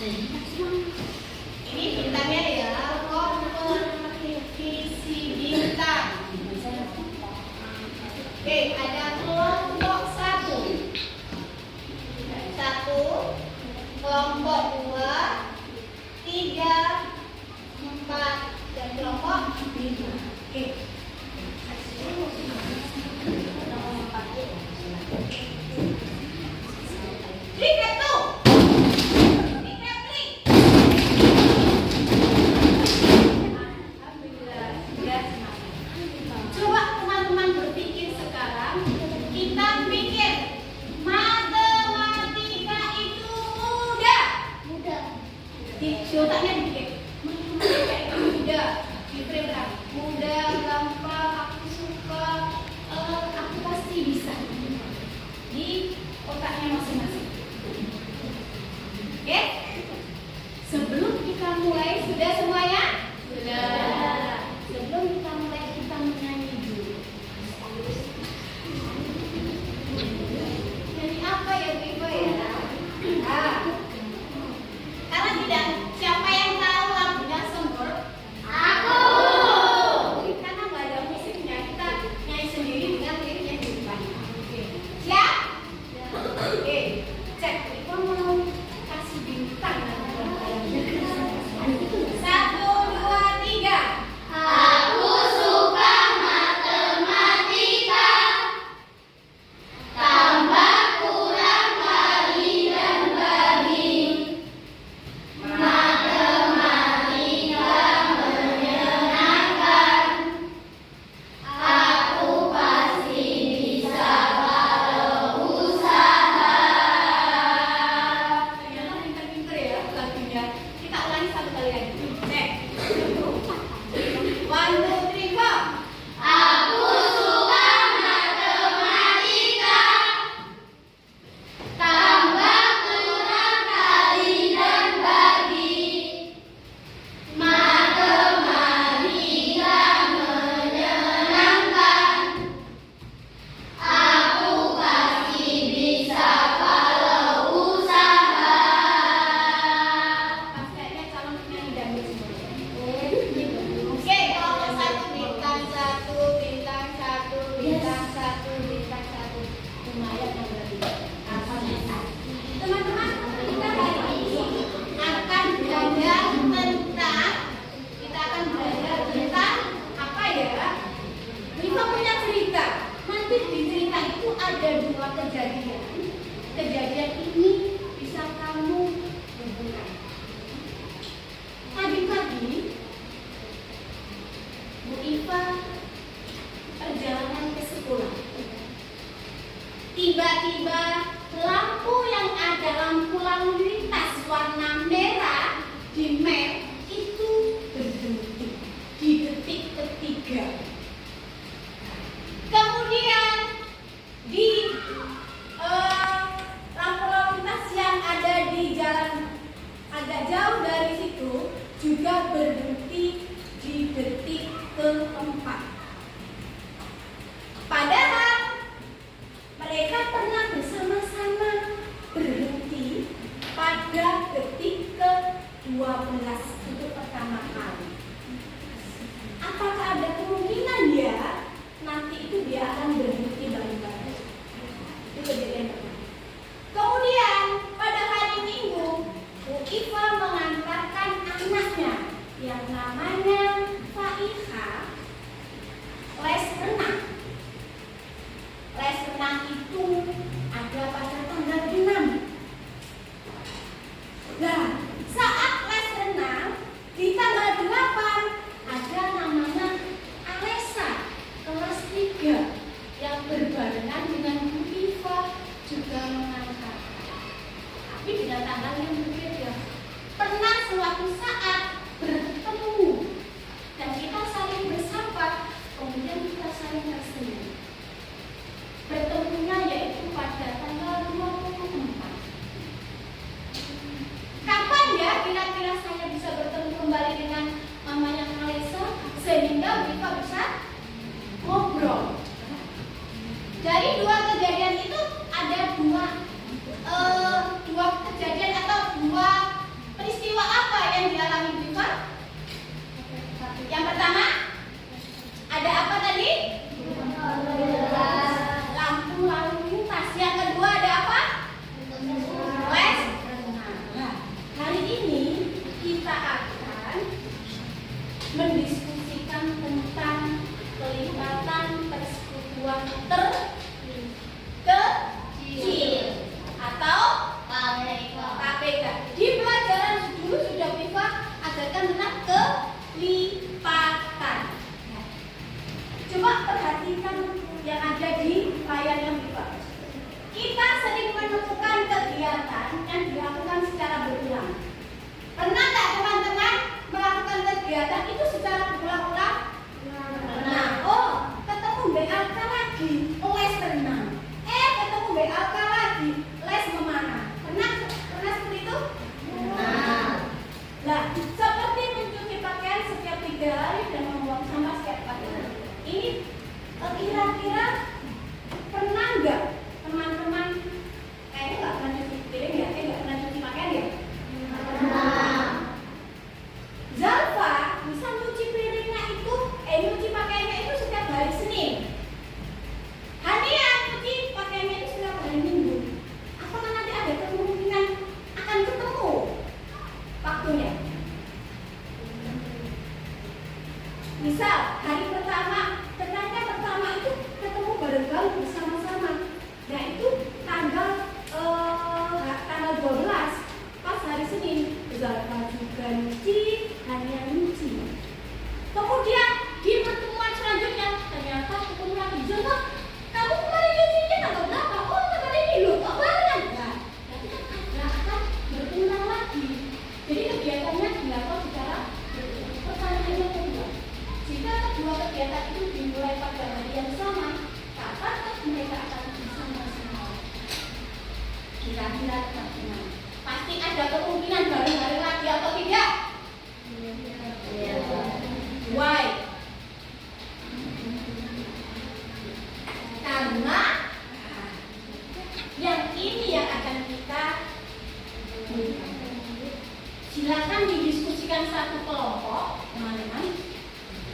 Ini bintangnya ya, kompetisi bintang. Oke, ada kelompok 1, kelompok 2, 3, 4, dan kelompok 5. Oke. Coba teman-teman berpikir sekarang, kita pikir matematika itu mudah. Di otaknya dipikir, matematika itu mudah. Dipikir mudah, gampang, aku suka, aku pasti bisa. Di otaknya masing-masing. Oke? Sebelum kita mulai, sudah semuanya? Sudah. Sebelum kita mulai, kita menyanyi dulu. Nyanyi apa ya, Bu ya? Karena tidak, siapa yang tahu lagunya Sembur? Aku. Karena nggak ada musiknya, kita nyanyi sendiri dengan liriknya di depan. Oke. Siap? Oke. Cek, Ibu mau kasih bintang. 1, 2, 3. Aku suka matematika, tambah, kurang, kali, dan bagi. Matematika menyenangkan, aku pasti bisa kalau usaha. Ternyata pinter-pinter ya lagunya. Kita ulangi satu kali lagi. Cek. 1, 2, 3, 4. Aku suka matematika, tambah, kurang, kali, dan bagi. Matematika menyenangkan, aku pasti bisa kalau usaha. Pas kayaknya calon penyanyi dangdut semuanya. Oke, kelompok 1 bintang 1, bintang 1, bintang 1, bintang 1. Lumayan yang berarti. Teman-teman, kita hari ini akan belajar tentang apa ya? Kita punya cerita. Nanti di cerita itu ada 2 kejadian. Kejadian ini bisa kamu hubungkan. Pagi-pagi, Bu Iva perjalanan ke sekolah. Tiba-tiba lampu yang ada lampu lalu lintas warna merah di map itu berhenti di detik ketiga. Kemudian di lampu lalu lintas yang ada di jalan agak jauh dari situ juga berhenti di detik keempat. Padahal mereka pernah bersama-sama berhenti pada detik ke-12 untuk pertama kali. Apakah ada kemungkinan ya nanti itu dia akan berhenti bareng-bareng? Itu kejadian pertama. Kemudian pada hari Minggu, Bu Iva mengantarkan anaknya yang namanya Faiha les renang. Les renang itu ada pada tanggal 6. Nah, saat les renang di tanggal 8 ada namanya Alessa kelas 3 yang berbarengan dengan Bu Iva juga mengantar. Tapi dengan tanggal yang berbeda. Pernah suatu saat bertemu dan kita saling bersapa, kemudian kita saling tersenyum. Bertemunya yaitu pada tanggal 24. Kapan ya kira-kira saya bisa bertemu kembali dengan mamanya Alessa sehingga kita bisa ngobrol? Dari 2 kejadian itu ada dua kejadian atau 2 kegiatan itu dimulai pada hari yang sama, kapan mereka akan bersama-sama? Kira-kira bagaimana? Pasti ada kemungkinan bareng-bareng lagi atau tidak? Why? Karena yang ini yang akan kita silakan didiskusikan satu kelompok, teman-teman,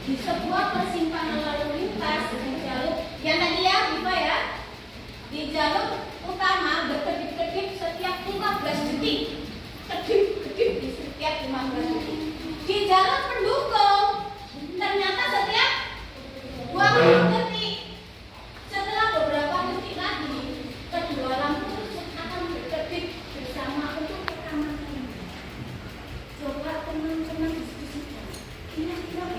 di sebuah persimpangan lalu lintas di jalur yang tadi ya, Viva ya, di jalur utama berkedip-kedip setiap 15 detik, kedip-kedip di setiap 15 detik. Di jalur pendukung ternyata setiap 20 detik. Setelah beberapa detik lagi, kedua lampu tersebut akan berkedip bersama untuk keamanan. Coba teman-teman diskusikan. Kira-kira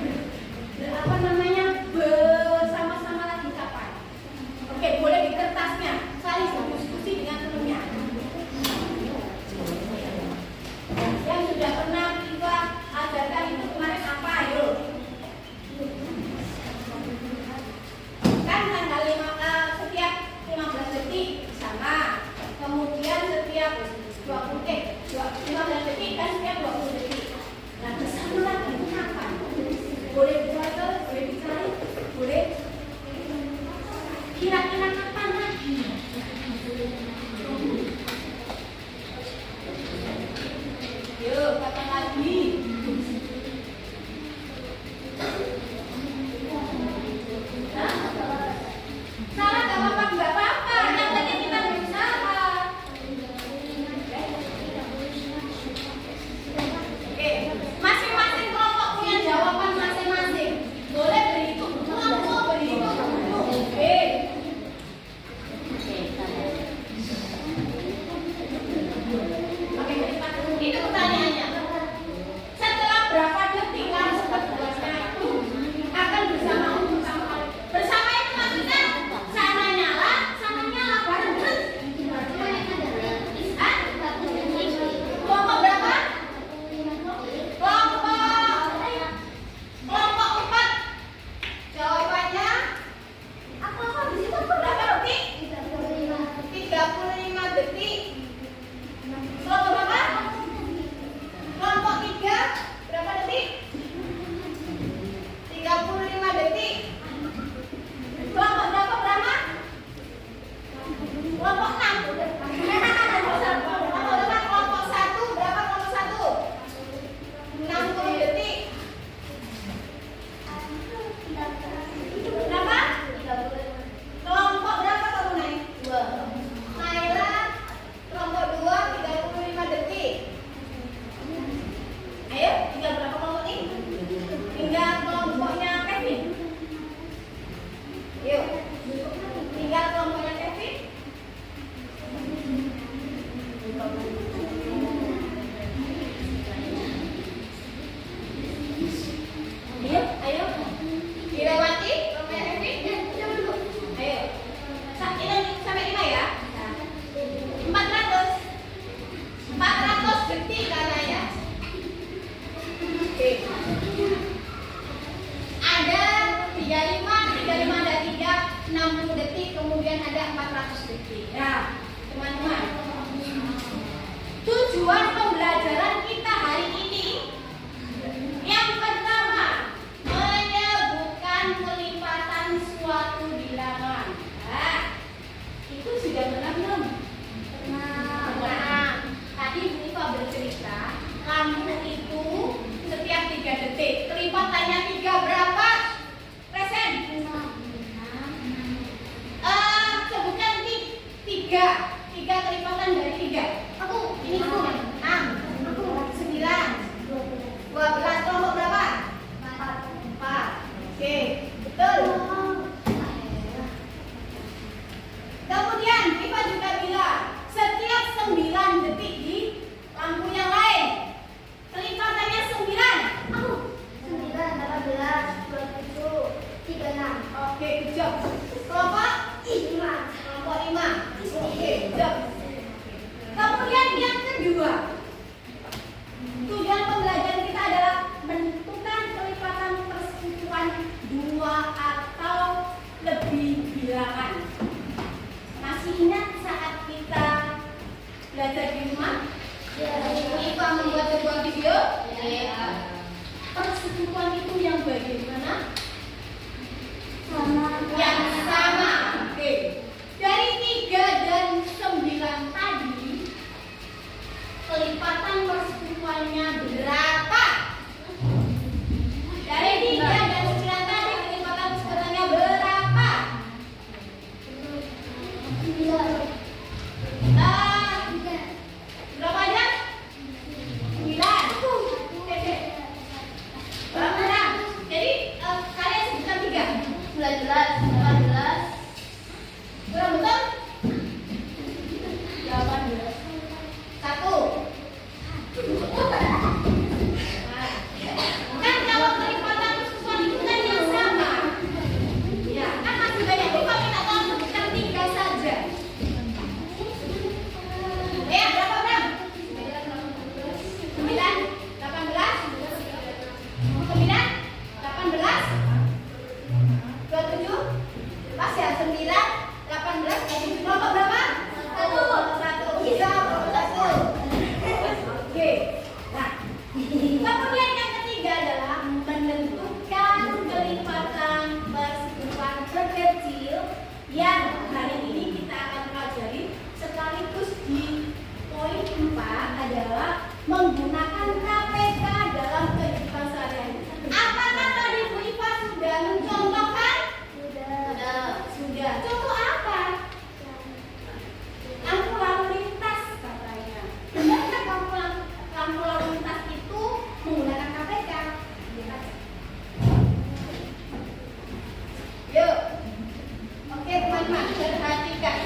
apa namanya bersama-sama lagi kapan? Oke, boleh di kertasnya. Saling berdiskusi dengan temannya. Yang sudah pernah kita ajarkan itu kemarin apa? Ayo. Kan tanggal 5, setiap 15 detik sama. Kemudian setiap 15 detik kan setiap 20 detik. Nah, bersama lagi itu kapan? Boleh dicatat, boleh dicari, boleh. Kira-kira kapan lagi? Yuk, kapan lagi? Salah gak apa-apa, gak apa-apa. Yang penting kita berusaha. Oke, masing-masing kelompok punya jawaban masing-masing. Boleh berhitung waktu, berhitung waktu. Oke. Bu Iva membuat sebuah video? Persekutuan itu yang bagaimana? Yang sama. Oke. Dari 3 dan 9 tadi, kelipatan persekutuannya berapa? Dari 3 dan 9 tadi, kelipatan persekutuannya berapa? Berapa aja? 9. Oke. Berapa? Jadi kalian sebutkan 3. 19, 18. Kurang betul? 18. 1. Kan kalau kelipatan persekutuan itu kan yang sama. Ya, kan masih banyak. Lupa minta tolong sebutkan 3 saja. Ya, berapa Bram? 9, 18, 9, 18, 27, pas ya 9, 18, berapa berapa? 1, bisa 1. Oke. Nah, kemudian yang ketiga adalah menentukan kelipatan persekutuan terkecil yang hari ini kita akan pelajari, sekaligus di poin 4 adalah menggunakan KPK dalam kehidupan sehari-hari. Apakah tadi Bu Iva sudah mencontohkan? Sudah. Contoh apa? Lampu lalu lintas katanya. Benarkah lampu lalu lintas itu menggunakan KPK? Yuk. Oke teman-teman, perhatikan.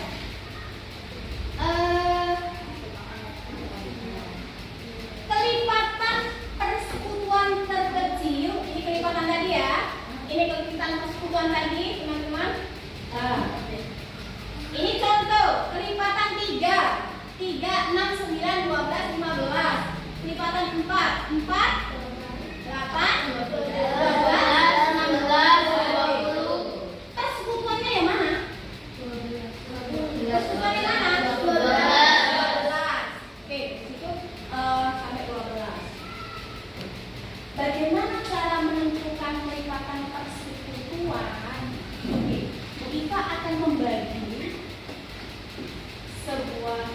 Kelipatan persekutuan terkecil, ini kelipatan tadi ya. Ini kelipatan persekutuan tadi, teman-teman. Ini contoh kelipatan 3, 6, 9, 12, 15. Kelipatan 4, 8, 12, 16, 20. Persekutuannya yang mana? Persekutuannya mana? 12. Oke, itu sampai 12. Bagaimana cara menentukan kelipatan persekutuan? Oke, kita akan membagi sebuah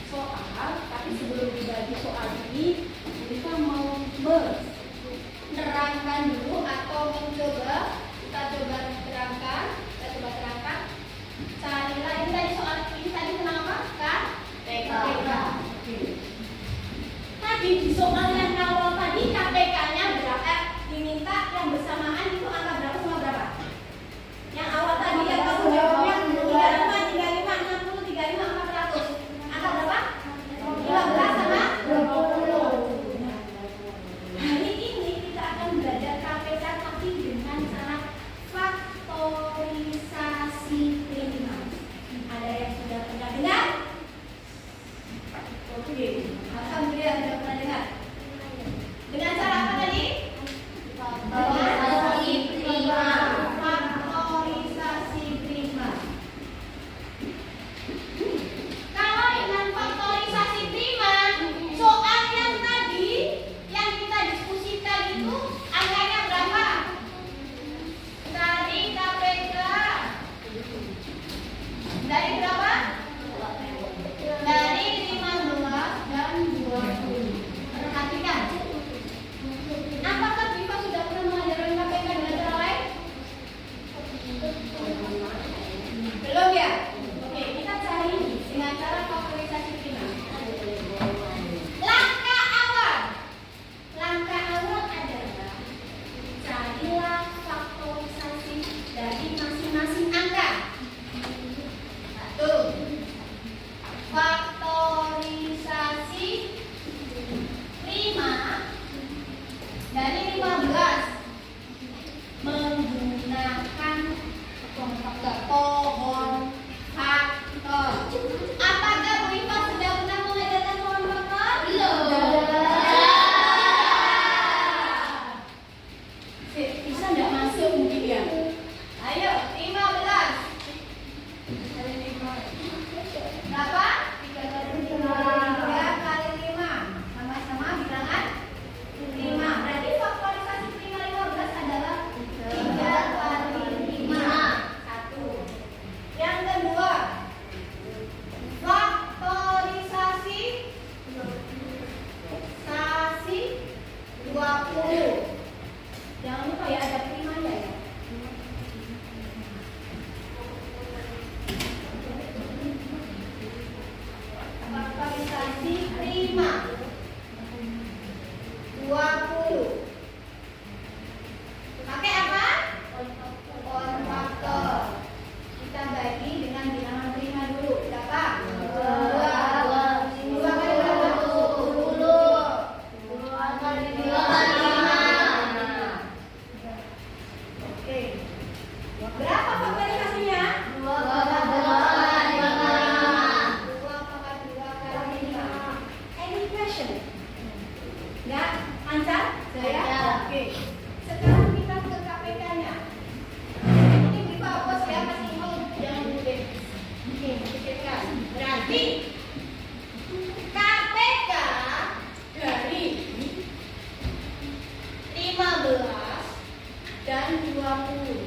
soal, tapi sebelum dibagi soal ini, kita mau menerangkan dulu atau mencoba, kita coba terangkan, carilah ini tadi soal ini tadi tentang apa? KPK. Tadi di soal yang awal tadi KPK-nya berapa? Diminta yang bersamaan itu angka berapa sama berapa? Yang awal tadi yang kamu jawabnya 35, 60, 35, 400. Angka berapa? 15 sama 20. Hari ini kita akan belajar KPK tapi dengan cara faktorisasi prima. Ada yang sudah pernah dengar? Oke, alhamdulillah sudah pernah dengar. Dengan cara apa tadi? Faktorisasi prima. Faktorisasi prima. Kalau dengan faktorisasi prima, soal yang tadi yang kita diskusikan itu angkanya berapa? Dari KPK. Dari berapa? Dari 15 dan 20. 20. Pakai apa? Poin faktor. Kita bagi dengan bilangan prima dulu. Berapa? 2. 2 kali berapa? 10. 2 kali 5. Oke. Berapa faktorisasinya? 2 kali 5. Any question? Enggak? Lancar? Saya? Oke. Sekarang kita ke KPK-nya. Ini di bawah ya, masih mau jangan dulu deh. Oke, pikirkan. Berarti KPK dari 15 dan 20.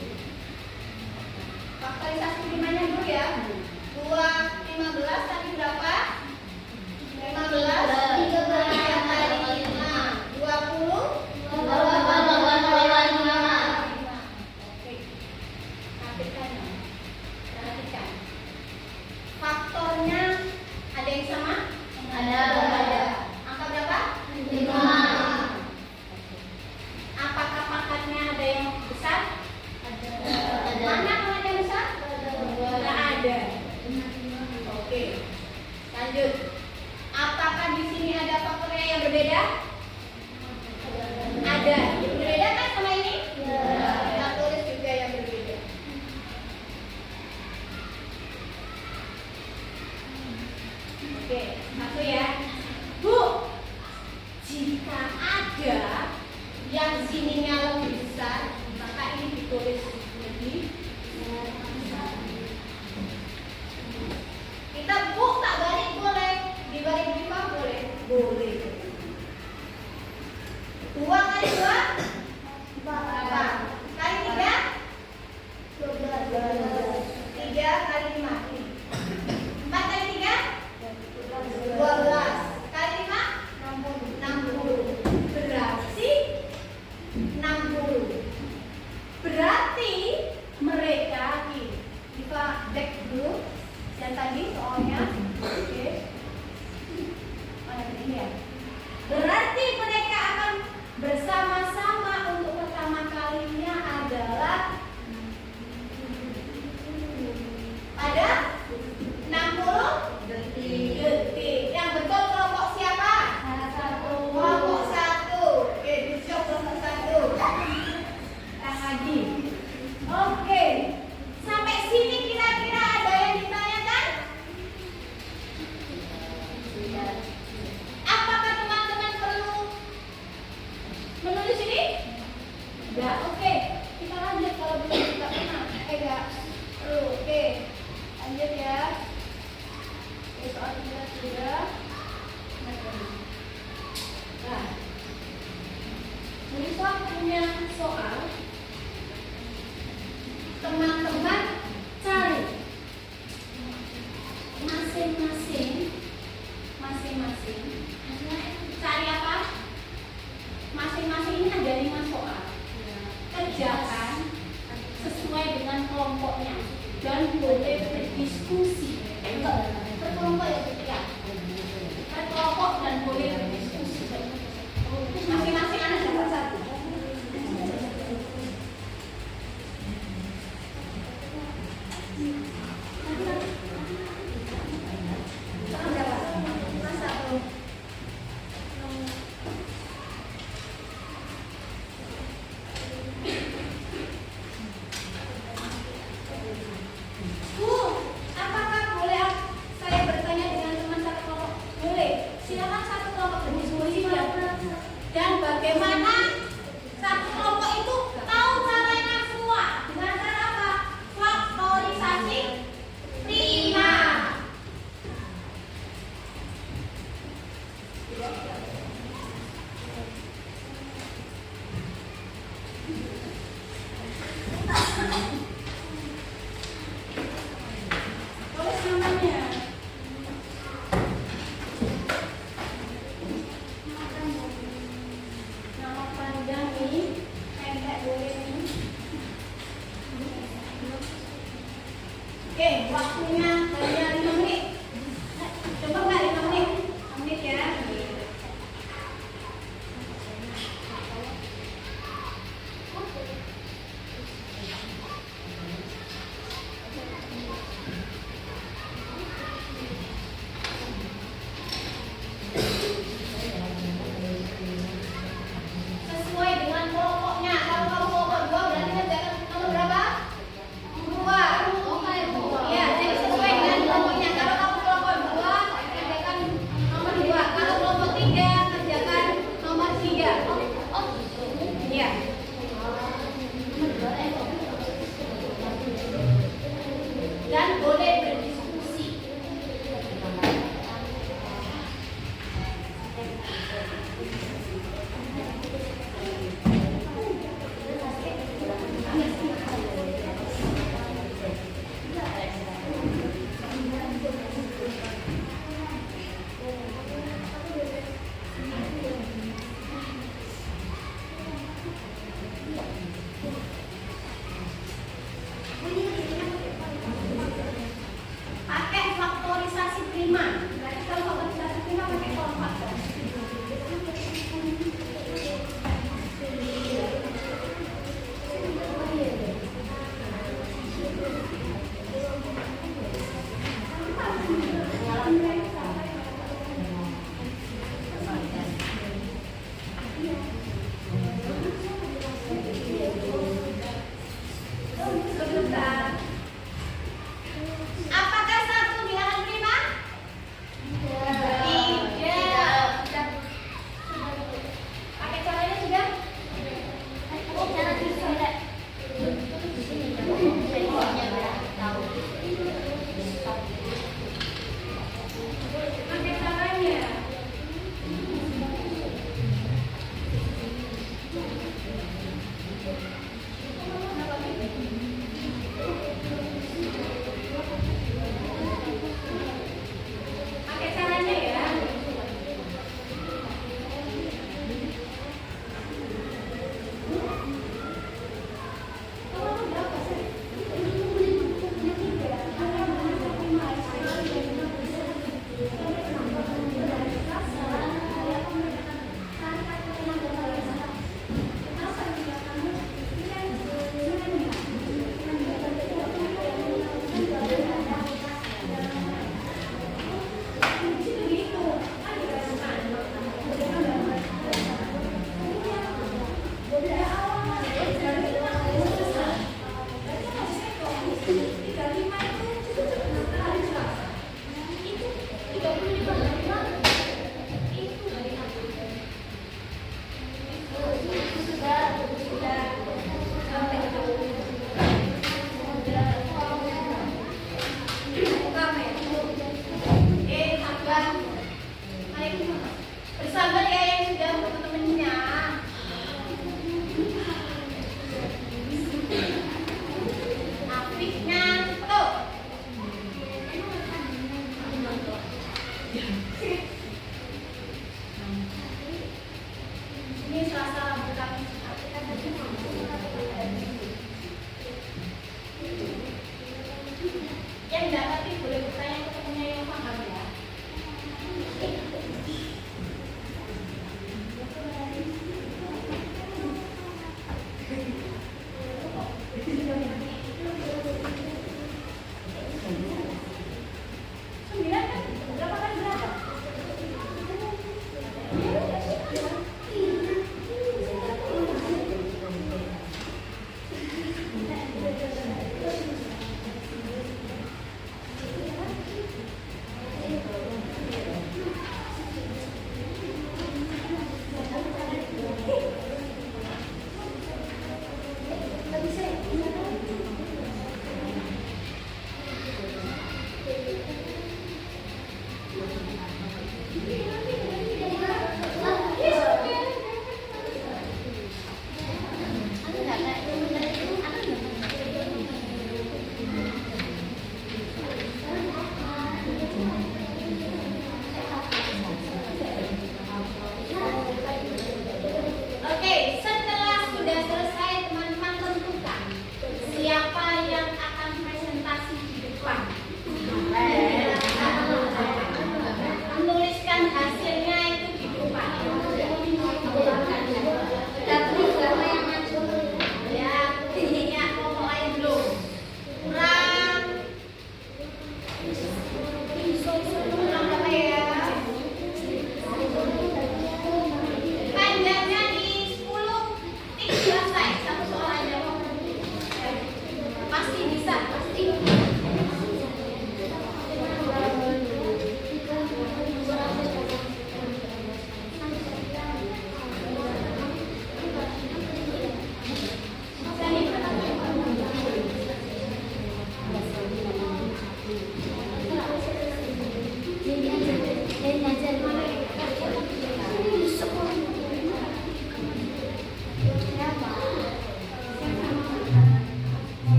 Faktorisasi primanya dulu ya. 15 tadi berapa? 15 kali 5. 20. Oke. KPK-nya. Perhatikan. Faktornya ada yang sama? Ada. Angka berapa? 5. Apakah pangkatnya ada yang besar? Mana pangkat yang besar? Tidak ada. Oke. Lanjut. Apakah di sini ada faktornya yang berbeda? Ada. Berbeda kan sama ini? Kita tulis juga yang berbeda. Oke, satu ya. Bu, jika ada yang sininya lebih besar, maka ini ditulis lebih besar. Kita bu tak balik boleh, dibalik lima boleh, boleh. 2 kali 2 berapa? Kali 3 12. 3 kali 5 4 kali 3 12 kali 5 60. Berarti 60. Berarti mereka ini kita cek dulu yang tadi soalnya. Oke. Mana ini ya? Pakai faktorisasi prima. Berarti kalau faktorisasi prima pakai kolom faktor.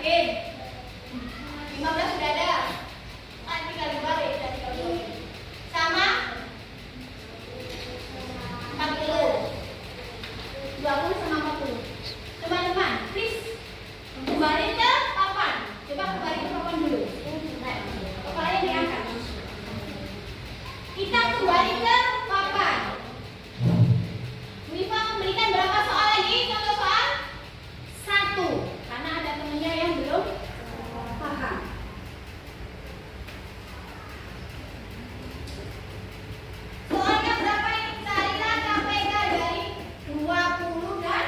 Oke. 15 sudah ada. Kan tinggal dibalik dan tinggal dibalik. Sama 40. 20 sama 40. Teman-teman, please kembali ke papan. Coba kembali ke papan dulu. Kepalanya diangkat. Kita kembali ke papan. Wifa memberikan berapa soal lagi? Contoh soal 1. Karena ada temennya yang belum paham. Soalnya berapa ini? Carilah KPK dari 20 dan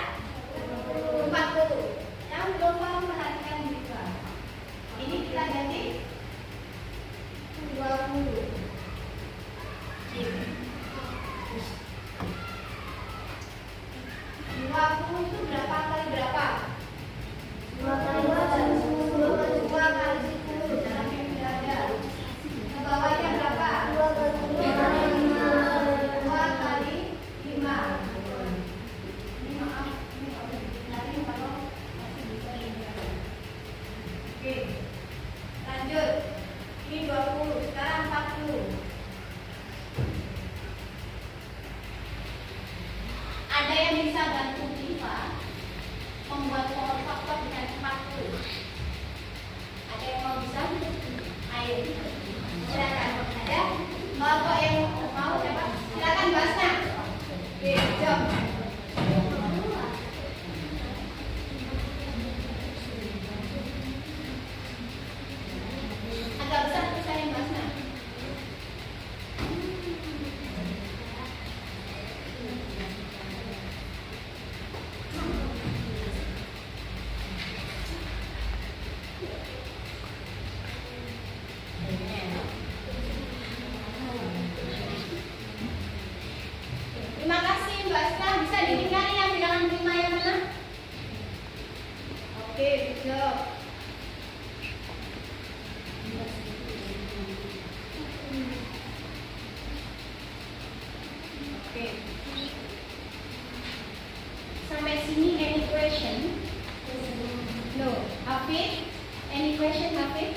40. Yang belum paham perhatikan Wifa. Ini kita ganti 20. 20 itu berapa kali berapa? 2 kali 2 2 kali 10 dalam yang tidak ada. Ke bawahnya berapa? 2 kali 5 2 kali 5. Ini maaf, ini kalau nanti kalau masih bisa diingat. Oke, lanjut. Ini 20, sekarang 40. Ada yang bisa bantu Viva membuat power faktor dengan 40. Ada yang mau bisa? Ayo, silakan. Ada? Bapak yang mau siapa? Silakan Basna. Oke, jom. Agak besar tulisannya Basna. Terima kasih Mbak Sna, bisa ditinggalin yang bilangan 5 yang mana? Oke, good job. Oke. Sampai sini any question? No. Hafid? Any question Hafid?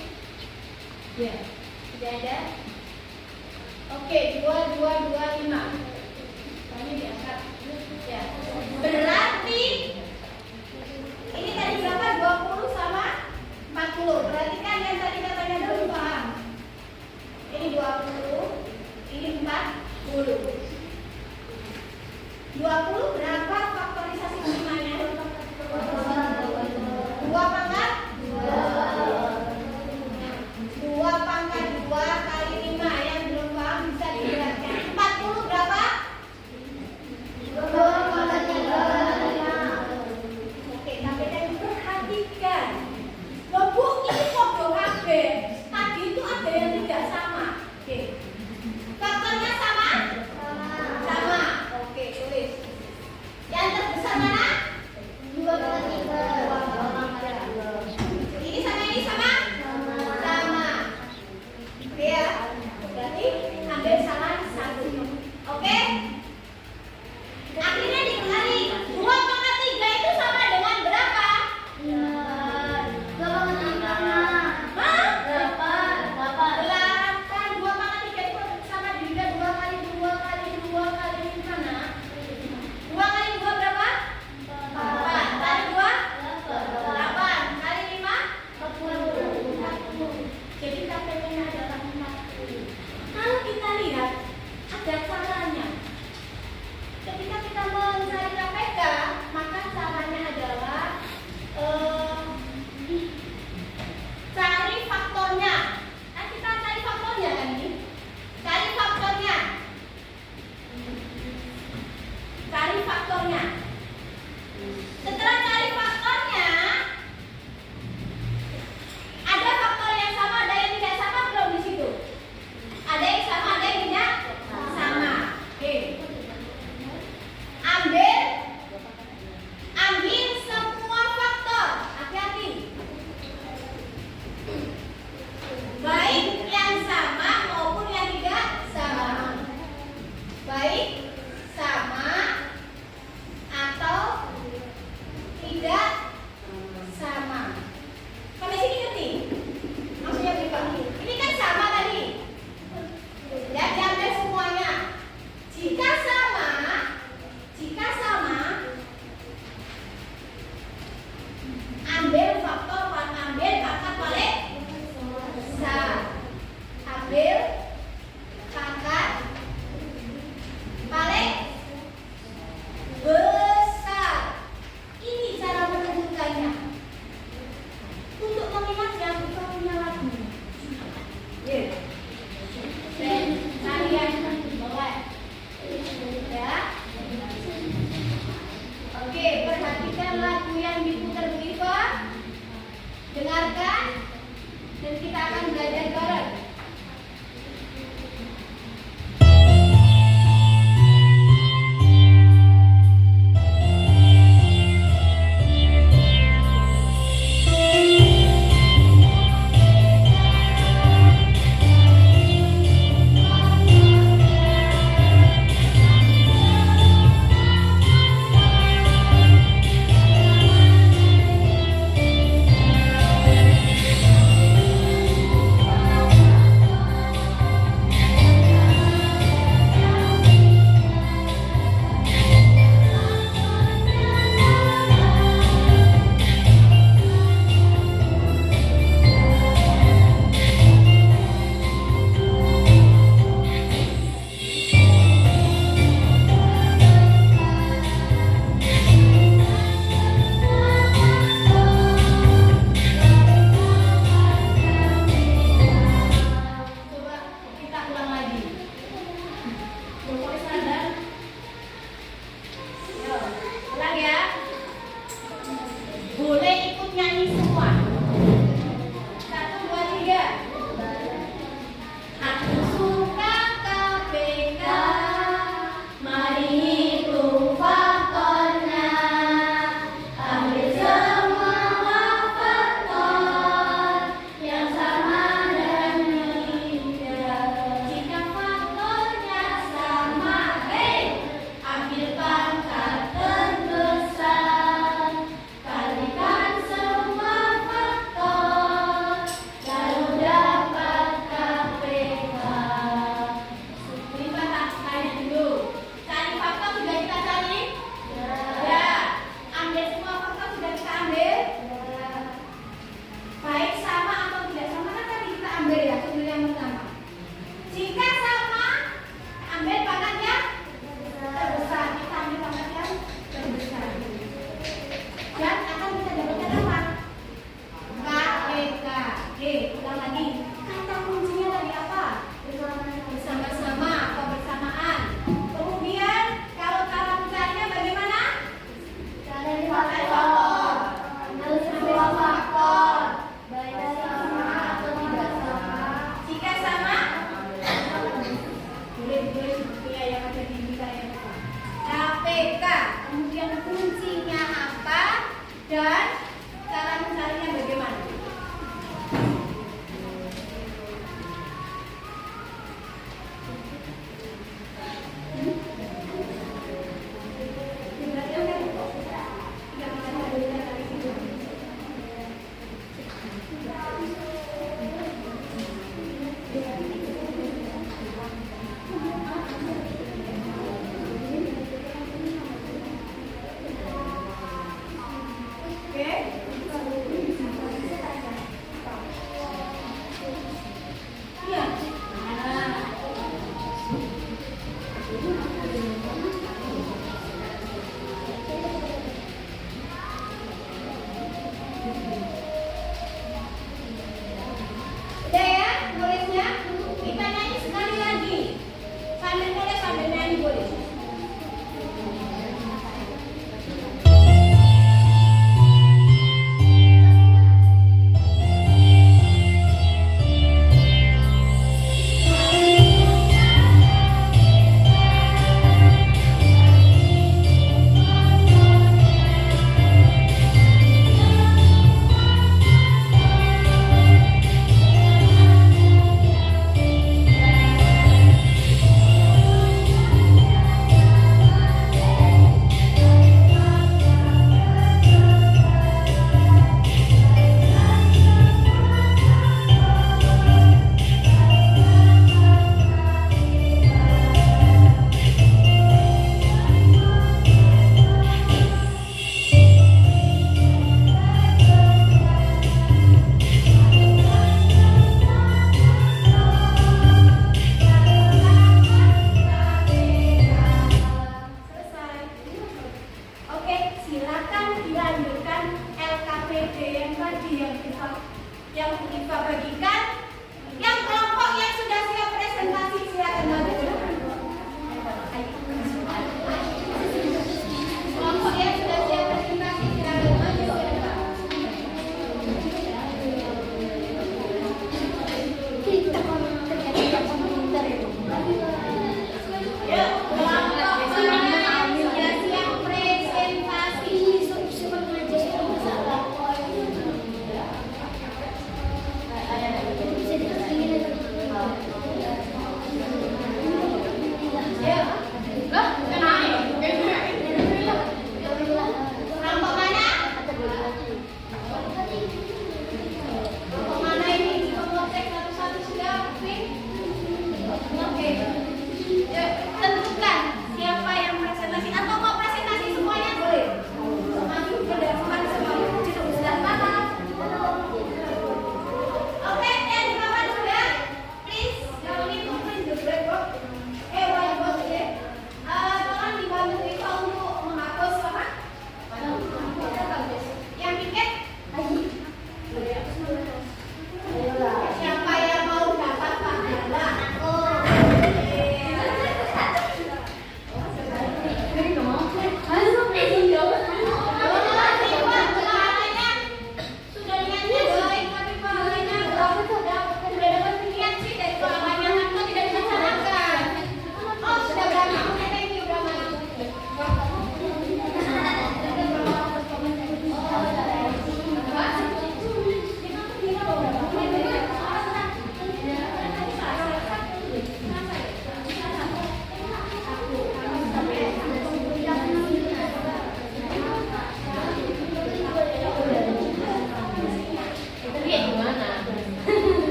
Ya. Tidak ada? Oke, 2, 2, 2, 5. Ini diangkat. Ya. Berarti ini tadi berapa? 20 sama 40. Berarti kan yang tadi katanya belum paham. Ini 20, ini 40. 20 berapa faktorisasi kelima-nya? 2 pangkat 2 pangkat 2 kali 5. Yang belum paham bisa dijelaskan. 40 berapa? 2 pangkat 3 akan belajar bareng.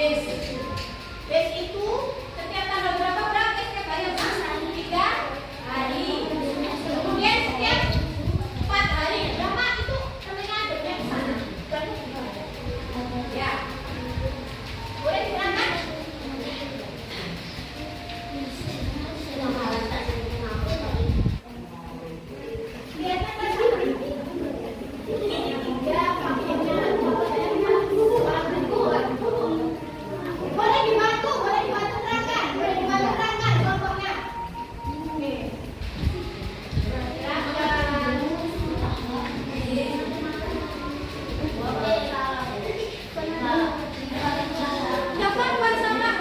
base. Base itu setiap tanggal berapa berarti setiap hari apa? 3 hari. Kemudian setiap 4 hari berapa itu namanya adanya di sana. Ya. Boleh diterangkan? Boleh dibantu terangkan contohnya. Oke. Siapa buat sama?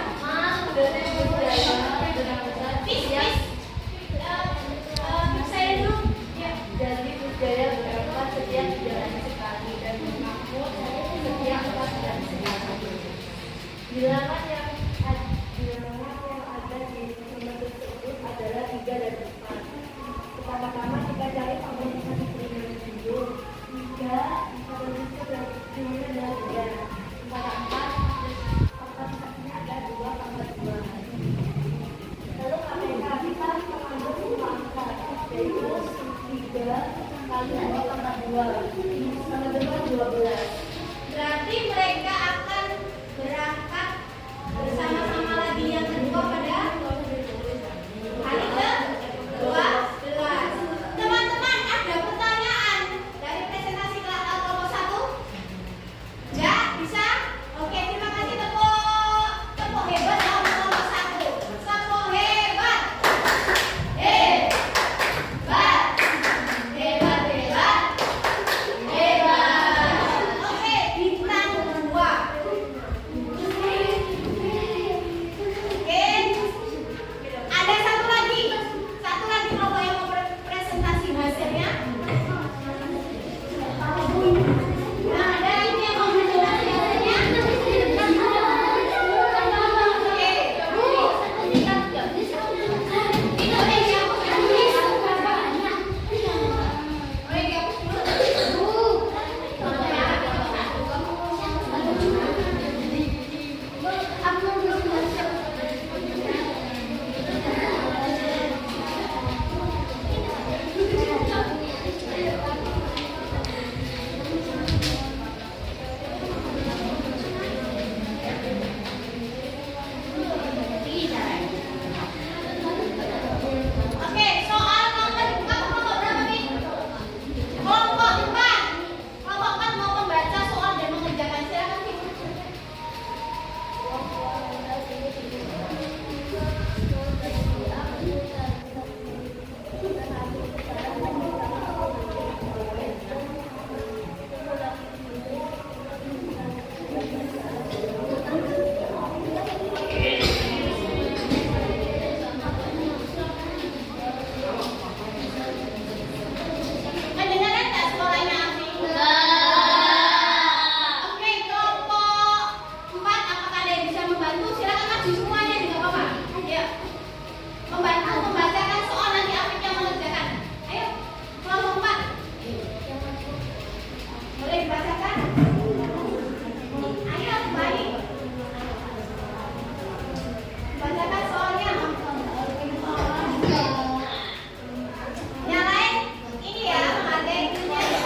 Saya dulu. Ya. Jadi budaya berapa setiap 3 hari sekali dan mengaku setiap 4 hari sekali. Bilangan yang ada di nomor tersebut adalah 3 dan 4. Pertama-tama kita cari komunikasi primer dulu. 3 komunikasi adalah 3. Pada 4 komunikasinya ada 2,2. Lalu KPK kita mengambil 2 angka, yaitu 3 kali 2,2 sama dengan 12. Berarti mereka akan berangkat bersama-sama lagi yang kedua pada hari ke-12. Teman-teman, ada pertanyaan dari presentasi kelompok 1? Enggak? Bisa? Oke, terima kasih tepuk hebat ya untuk kelompok 1. Tepuk hebat. Hebat. Oke, bintang 2. Oke. Ada satu lagi kelompok yang mau presentasi hasilnya. Nah, ada ini yang mau presentasi hasilnya. Oke, soal nomor 4 kelompok berapa nih? Kelompok 4. Kelompok 4 mau membaca soal dan mengerjakan. Silakan Ki. Kedengaran nggak suaranya Afi? Oke, kelompok 4 apakah ada yang bisa membantu? Silakan maju semuanya juga apa-apa. Ayo. Membantu membacakan soal nanti Afi yang mengerjakan. Ayo. Kelompok 4. Boleh dibacakan? Ayo, baik. Bacakan soalnya. Yang lain ini ya, menghargai itunya ya.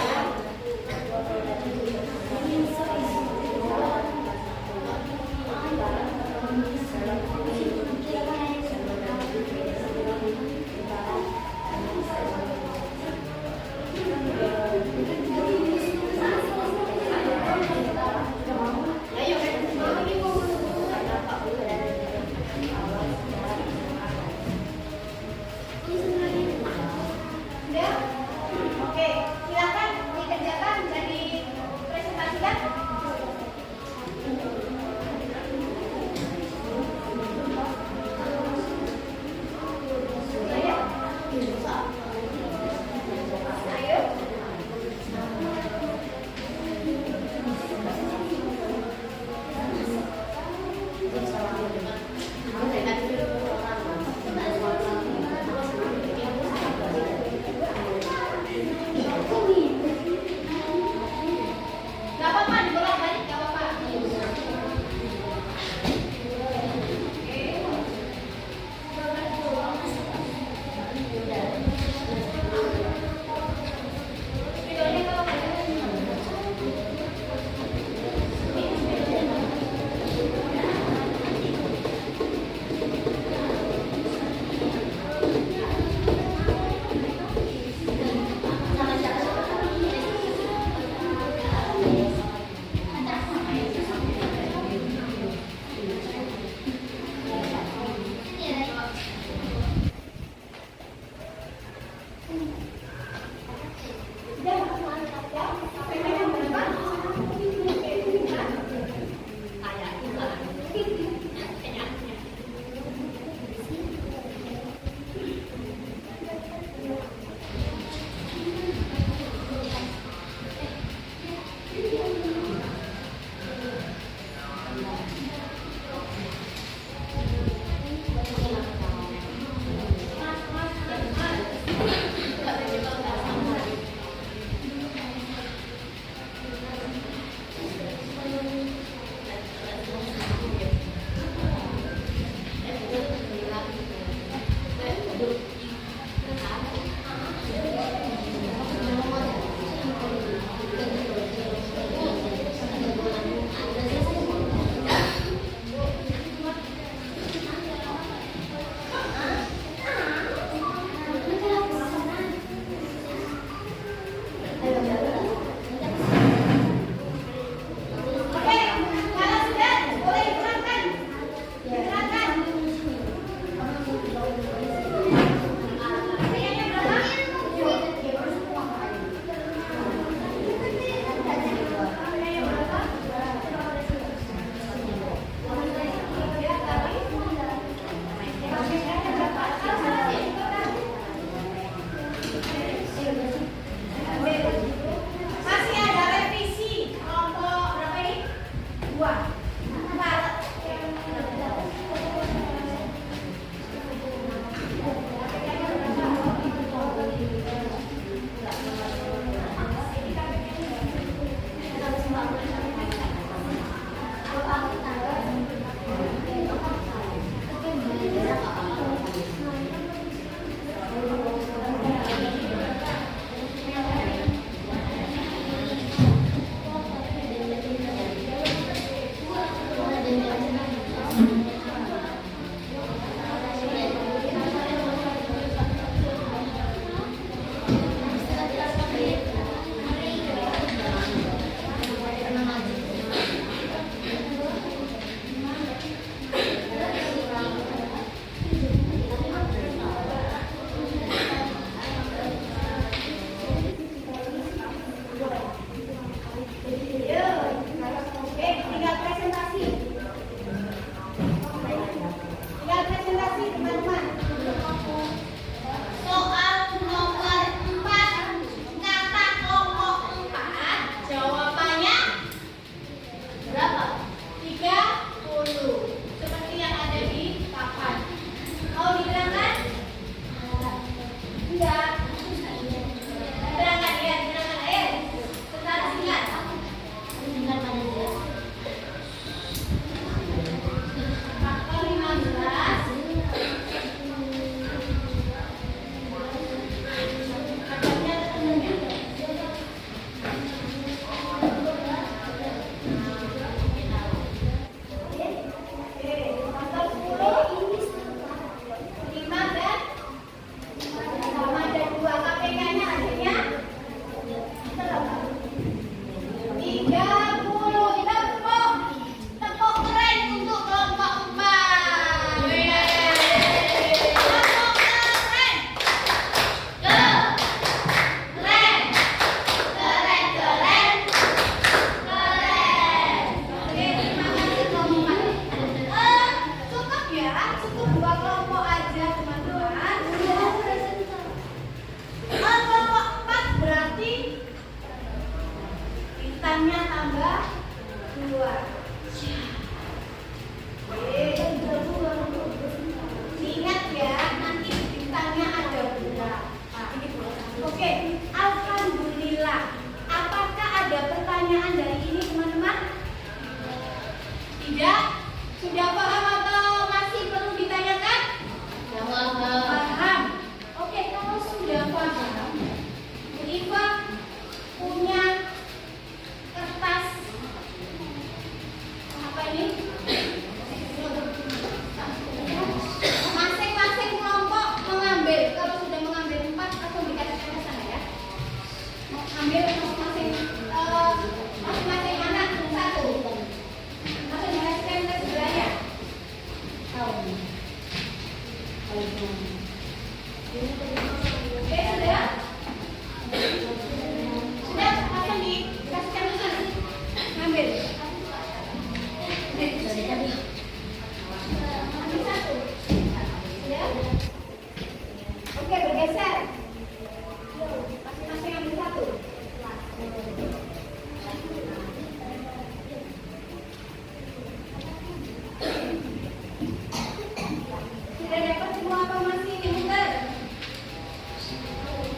apa masih muter?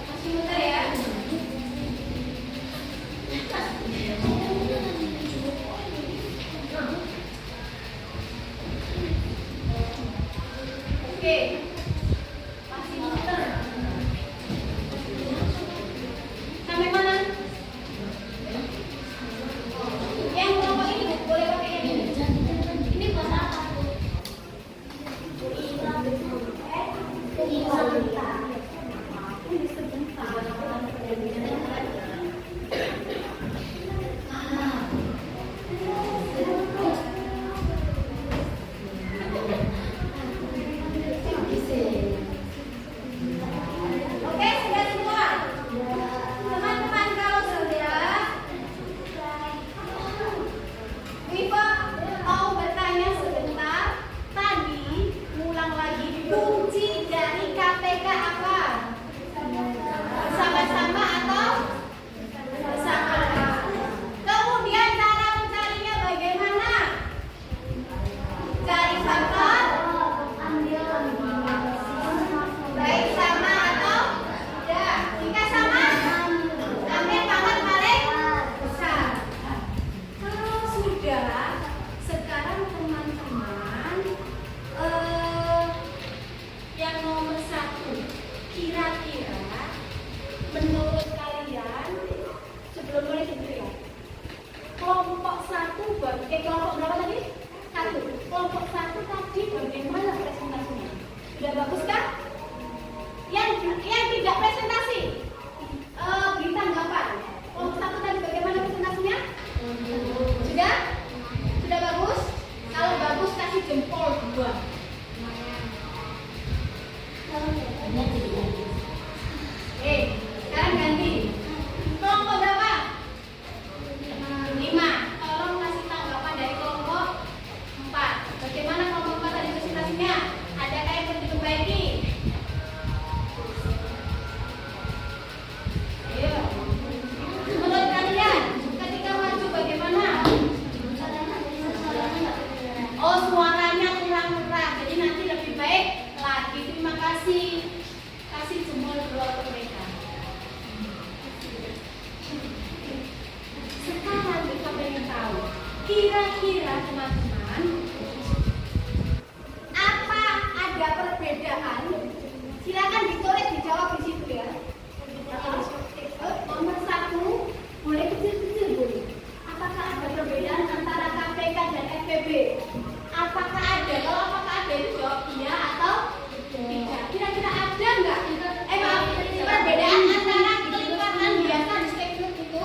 Masih muter ya? Oke, masih muter. Sampai mana? Yang kelompok ini boleh pakai yang ini. Ini buat apa? Oke, sudah semua. Teman-teman kalau sudah, Wifa mau bertanya sebentar. Tadi ulang lagi kunci dari KPK apa? Bersama-sama atau bersama? Kemudian cara mencarinya bagaimana? Cari faktor baik sama atau tidak. Jika sama, ambil faktor paling besar. Kalau sudah, sekarang teman-teman yang nomor 1, kira-kira menurut kalian sebelum mulai ya, kelompok 1 kelompok berapa tadi? 1. Kelompok 1 tadi bagaimana presentasinya? Sudah bagus kan? Yang tidak presentasi beri tanggapan. Kelompok 1 tadi bagaimana presentasinya? Sudah? Sudah bagus? Kalau bagus kasih jempol 2. Sekarang ganti. Kelompok berapa? 5. Tolong kasih tanggapan dari kelompok 4. Bagaimana kelompok 4 tadi presentasinya? Adakah yang perlu diperbaiki? Ayo. Menurut kalian, ketika maju bagaimana? Oh, suaranya kurang keras. Jadi nanti lebih baik lagi. Terima kasih. Kasih jempol 2 ke mereka. Sekarang kita pengen tahu, kira-kira teman-teman, apa ada perbedaan? Silakan ditulis, dijawab di situ ya. Nomor 1, boleh kecil-kecil boleh. Apakah ada perbedaan antara KPK dan FPB? Apakah ada? Kalau apakah ada itu jawab iya atau tidak. Kira-kira ada nggak? Perbedaan antara kelipatan biasa di statement itu,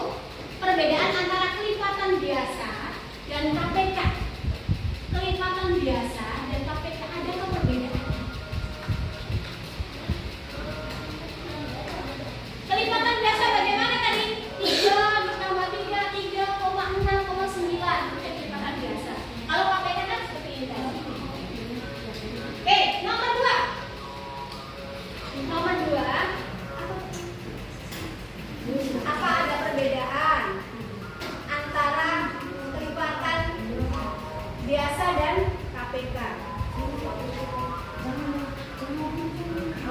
perbedaan antara kelipatan biasa dan KPK. Kelipatan biasa dan KPK ada nggak perbedaan? Kelipatan biasa bagaimana tadi? 3 ditambah 3, 3,6,9. Kelipatan biasa. Kalau KPK kan seperti ini tadi. Oke, nomor 2. Nomor 2. Apa ada perbedaan antara kelipatan biasa dan KPK?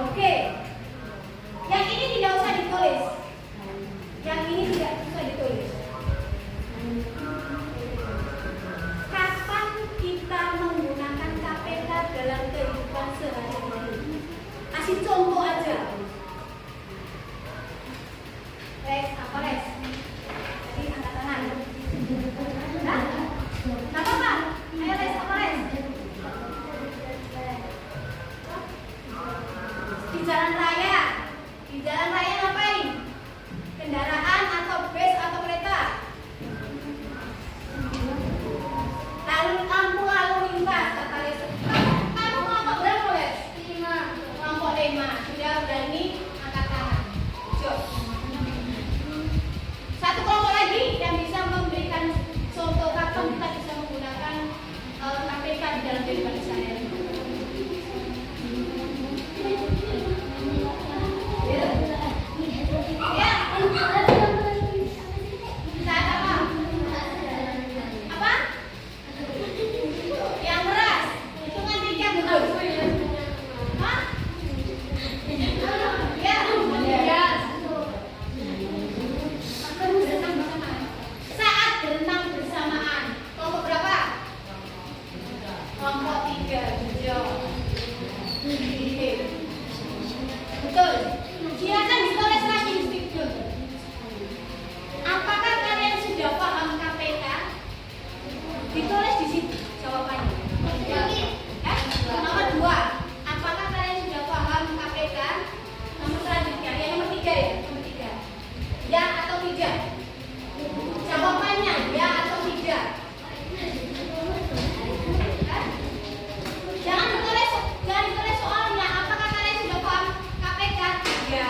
Oke. Yang ini tidak usah ditulis. Yang ini tidak usah ditulis. Kapan kita menggunakan KPK dalam kehidupan sehari-hari? Kasih contoh aja. Les, apa les? Tadi angkat tangan. Hah? Nggak apa-apa. Ayo les, apa les? Di jalan raya. Di jalan raya ngapain? Kendaraan atau bus atau kereta? Lalu lampu lalu lintas kata les. Kamu kelompok berapa les? 5. Kelompok 5. Sudah berani angkat tangan. Jom. Satu kelompok lagi yang bisa memberikan contoh kapan kita bisa menggunakan KPK di dalam kehidupan sehari-hari. Ya. Saat apa? Apa? Yang keras. Hitungan 3 betul. Hah? Kelompok 3, hijau. Betul. Silakan ditulis lagi di studio. Apakah kalian sudah paham KPK? Ditulis di situ jawabannya. Nomor 2. Apakah kalian sudah paham KPK? Nomor selanjutnya, ya nomor 3 ya, nomor 3. Ya atau tidak? Jawabannya ya atau tidak? Jangan ditulis soalnya. Apakah kalian sudah paham KPK? Ya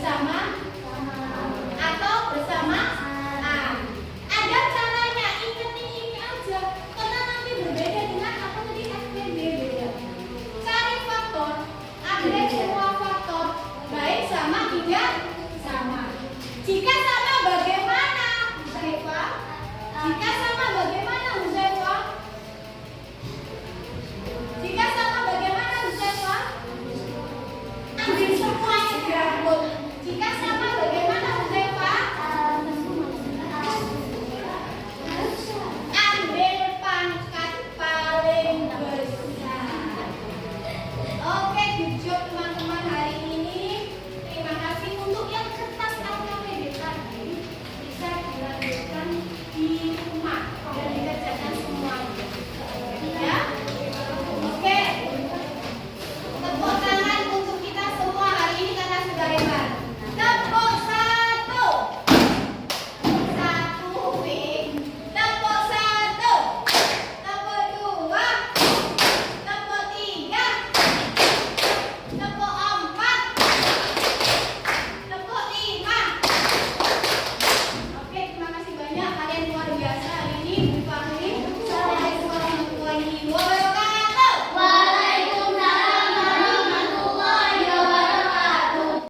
bersama atau bersamaan. Ada caranya, ingat ini aja. Karena nanti berbeda dengan apa tadi FPB beda. Cari faktor, update semua faktor, baik sama tidak sama. Jika sama bagaimana? Bisa Eva? Jika sama